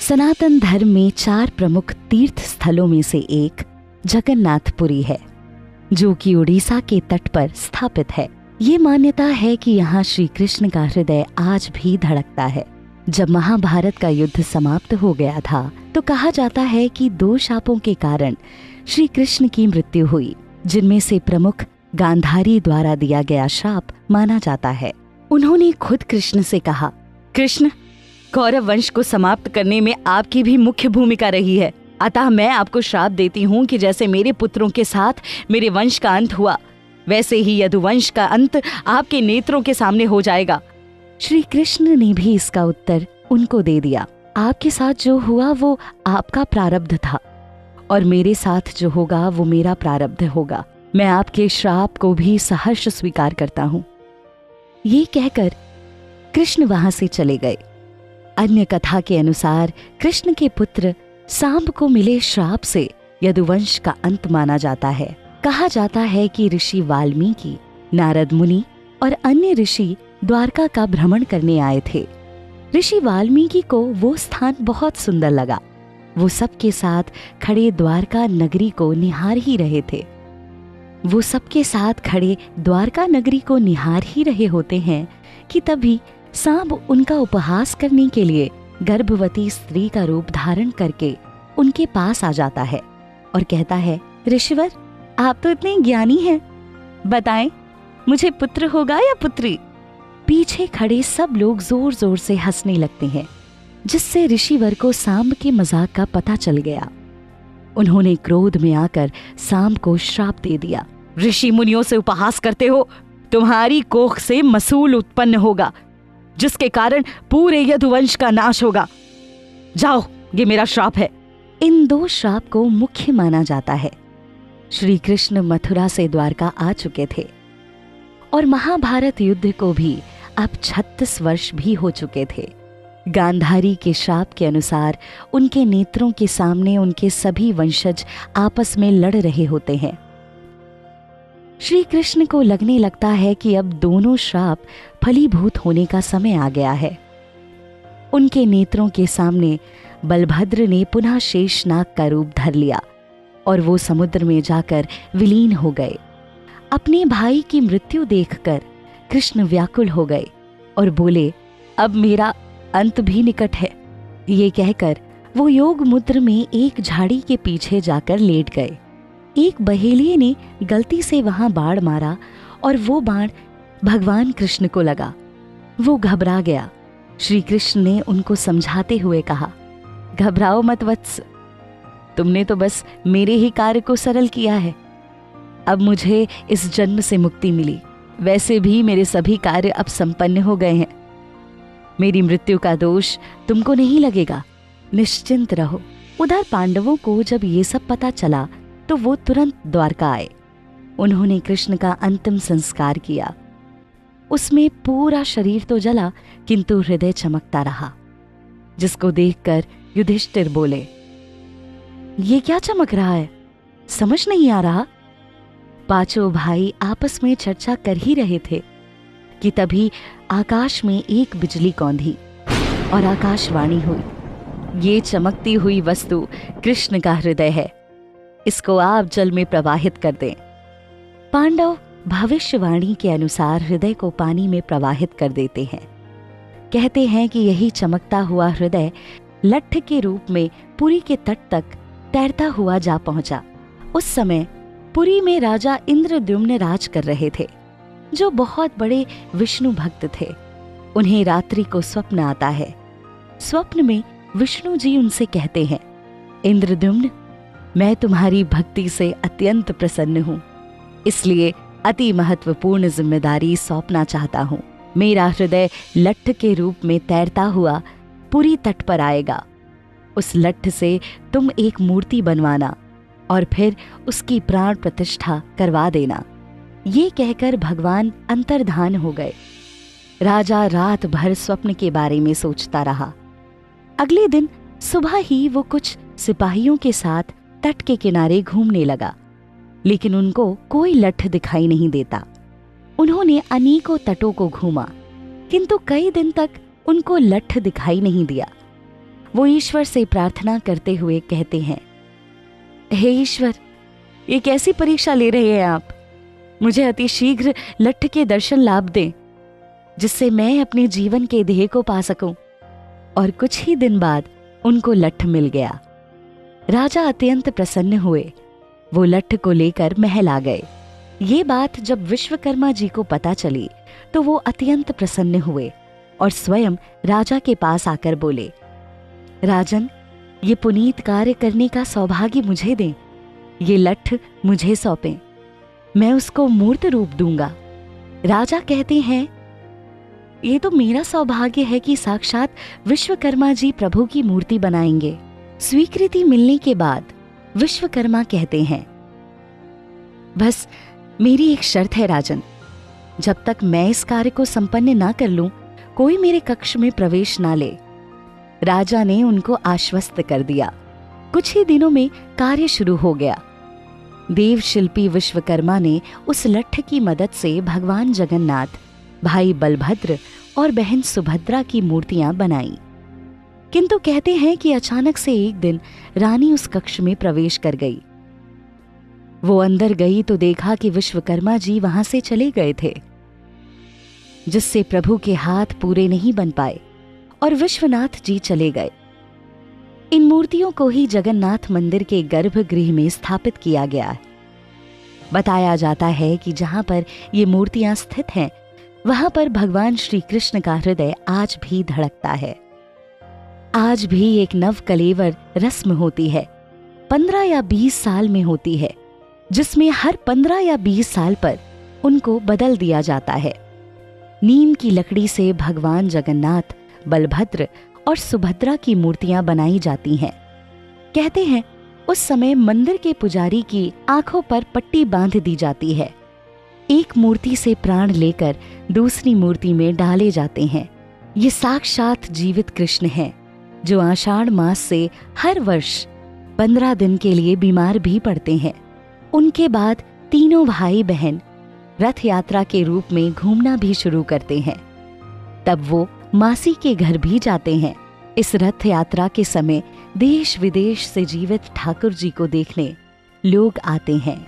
सनातन धर्म में 4 प्रमुख तीर्थ स्थलों में से एक जगन्नाथपुरी है, जो कि उड़ीसा के तट पर स्थापित है। ये मान्यता है कि यहाँ श्री कृष्ण का हृदय आज भी धड़कता है। जब महाभारत का युद्ध समाप्त हो गया था तो कहा जाता है कि 2 शापों के कारण श्री कृष्ण की मृत्यु हुई, जिनमें से प्रमुख गांधारी द्वारा दिया गया शाप माना जाता है। उन्होंने खुद कृष्ण से कहा, कृष्ण, कौरव वंश को समाप्त करने में आपकी भी मुख्य भूमिका रही है, अतः मैं आपको श्राप देती हूँ कि जैसे मेरे पुत्रों के साथ मेरे वंश का अंत हुआ, वैसे ही यदुवंश का अंत आपके नेत्रों के सामने हो जाएगा। श्री कृष्ण ने भी इसका उत्तर उनको दे दिया, आपके साथ जो हुआ वो आपका प्रारब्ध था और मेरे साथ जो होगा वो मेरा प्रारब्ध होगा। मैं आपके श्राप को भी सहर्ष स्वीकार करता हूँ। ये कहकर कृष्ण वहां से चले गए। अन्य कथा के अनुसार कृष्ण के पुत्र सांब को मिले श्राप से यदुवंश का अंत माना जाता है। कहा जाता है कि ऋषि वाल्मीकि, नारद मुनि और अन्य ऋषि द्वारका का भ्रमण करने आए थे। ऋषि वाल्मीकि को वो स्थान बहुत सुंदर लगा। वो सबके साथ खड़े द्वारका नगरी को निहार ही रहे थे। वो सबके साथ खड़े द्वारका नगरी को निहार ही रहे होते हैं कि तभी सांब उनका उपहास करने के लिए गर्भवती स्त्री का रूप धारण करके उनके पास आ जाता है और कहता है, ऋषिवर, आप तो इतने ज्ञानी हैं, बताएं मुझे पुत्र होगा या पुत्री? पीछे खड़े सब लोग जोर जोर से हंसने लगते हैं, जिससे ऋषिवर को सांब के मजाक का पता चल गया। उन्होंने क्रोध में आकर सांब को श्राप दे दिया, ऋषि मुनियों से उपहास करते हो, तुम्हारी कोख से मसूल उत्पन्न होगा, जिसके कारण पूरे यदुवंश का नाश होगा। जाओ, ये मेरा श्राप है। इन 2 श्राप को मुख्य माना जाता है। श्री कृष्ण मथुरा से द्वारका आ चुके थे और महाभारत युद्ध को भी अब 36 वर्ष भी हो चुके थे। गांधारी के श्राप के अनुसार उनके नेत्रों के सामने उनके सभी वंशज आपस में लड़ रहे होते हैं। श्री कृष्ण को लगने लगता है कि अब दोनों श्राप फलीभूत होने का समय आ गया है। उनके नेत्रों के सामने बलभद्र ने पुनः शेषनाग का रूप धर लिया और वो समुद्र में जाकर विलीन हो गए। अपने भाई की मृत्यु देखकर कृष्ण व्याकुल हो गए और बोले, अब मेरा अंत भी निकट है। ये कहकर वो योग मुद्र में एक झाड़ी के पीछे जाकर लेट गए। एक बहेलिये ने गलती से वहां बाण मारा और वो बाण भगवान कृष्ण को लगा। वो घबरा गया। श्री कृष्ण ने उनको समझाते हुए कहा, घबराओ मत वत्स, तुमने तो बस मेरे ही कार्य को सरल किया है। अब मुझे इस जन्म से मुक्ति मिली, वैसे भी मेरे सभी कार्य अब संपन्न हो गए हैं। मेरी मृत्यु का दोष तुमको नहीं लगेगा, निश्चिंत रहो। उधर पांडवों को जब ये सब पता चला तो वो तुरंत द्वारका आए। उन्होंने कृष्ण का अंतिम संस्कार किया। उसमें पूरा शरीर तो जला किंतु हृदय चमकता रहा, जिसको देखकर युधिष्ठिर बोले, ये क्या चमक रहा है, समझ नहीं आ रहा। पांचों भाई आपस में चर्चा कर ही रहे थे कि तभी आकाश में एक बिजली कौंधी और आकाशवाणी हुई, ये चमकती हुई वस्तु कृष्ण का हृदय है, इसको आप जल में प्रवाहित कर दें। पांडव भविष्यवाणी के अनुसार हृदय को पानी में प्रवाहित कर देते हैं। कहते हैं कि यही चमकता हुआ हृदय लट्ठ के रूप में पुरी के तट तक तैरता हुआ जा पहुंचा। उस समय पुरी में राजा इंद्रद्युम्न राज कर रहे थे, जो बहुत बड़े विष्णु भक्त थे। उन्हें रात्रि को स्वप्न आता है। स्वप्न में विष्णु जी उनसे कहते हैं, इंद्रद्युम्न, मैं तुम्हारी भक्ति से अत्यंत प्रसन्न हूँ, इसलिए अति महत्वपूर्ण जिम्मेदारी सौंपना चाहता हूँ। मेरा हृदय लट्ठ के रूप में तैरता हुआ पुरी तट पर आएगा। उस लट्ठ से तुम एक मूर्ति बनवाना और फिर उसकी प्राण प्रतिष्ठा करवा देना। ये कहकर भगवान अंतर्धान हो गए। राजा रात भर स्वप्न के बारे में सोचता रहा। अगले दिन सुबह ही वो कुछ सिपाहियों के साथ तट के किनारे घूमने लगा, लेकिन उनको कोई लट्ठ दिखाई नहीं देता। उन्होंने अनेकों तटों को घूमा, किंतु कई दिन तक उनको लट्ठ दिखाई नहीं दिया। वो ईश्वर से प्रार्थना करते हुए कहते हैं, हे ईश्वर, ये कैसी परीक्षा ले रहे हैं आप? मुझे अति शीघ्र लट्ठ के दर्शन लाभ दें, जिससे मैं अपने जीवन के ध्येय को पा सकूं। और कुछ ही दिन बाद उनको लट्ठ मिल गया। राजा अत्यंत प्रसन्न हुए। वो लट्ठ को लेकर महल आ गए। ये बात जब विश्वकर्मा जी को पता चली तो वो अत्यंत प्रसन्न हुए और स्वयं राजा के पास आकर बोले, राजन, ये पुनीत कार्य करने का सौभाग्य मुझे दें। ये लट्ठ मुझे सौंपें, मैं उसको मूर्त रूप दूंगा। राजा कहते हैं, ये तो मेरा सौभाग्य है कि साक्षात विश्वकर्मा जी प्रभु की मूर्ति बनाएंगे। स्वीकृति मिलने के बाद विश्वकर्मा कहते हैं, बस मेरी एक शर्त है राजन, जब तक मैं इस कार्य को संपन्न ना कर लूं, कोई मेरे कक्ष में प्रवेश ना ले। राजा ने उनको आश्वस्त कर दिया। कुछ ही दिनों में कार्य शुरू हो गया। देव शिल्पी विश्वकर्मा ने उस लट्ठ की मदद से भगवान जगन्नाथ, भाई बलभद्र और बहन सुभद्रा की मूर्तियां बनाई। किंतु कहते हैं कि अचानक से एक दिन रानी उस कक्ष में प्रवेश कर गई। वो अंदर गई तो देखा कि विश्वकर्मा जी वहां से चले गए थे, जिससे प्रभु के हाथ पूरे नहीं बन पाए और विश्वनाथ जी चले गए। इन मूर्तियों को ही जगन्नाथ मंदिर के गर्भगृह में स्थापित किया गया है। बताया जाता है कि जहां पर ये मूर्तियां स्थित हैं, वहां पर भगवान श्री कृष्ण का हृदय आज भी धड़कता है। आज भी एक नव कलेवर रस्म होती है, 15 या 20 साल में होती है, जिसमें हर 15 या 20 साल पर उनको बदल दिया जाता है। नीम की लकड़ी से भगवान जगन्नाथ, बलभद्र और सुभद्रा की मूर्तियां बनाई जाती हैं। कहते हैं उस समय मंदिर के पुजारी की आंखों पर पट्टी बांध दी जाती है। एक मूर्ति से प्राण लेकर दूसरी मूर्ति में डाले जाते हैं। ये साक्षात जीवित कृष्ण हैं, जो आषाढ़ मास से हर वर्ष 15 दिन के लिए बीमार भी पड़ते हैं। उनके बाद तीनों भाई बहन रथ यात्रा के रूप में घूमना भी शुरू करते हैं। तब वो मासी के घर भी जाते हैं। इस रथ यात्रा के समय देश विदेश से जीवित ठाकुर जी को देखने लोग आते हैं।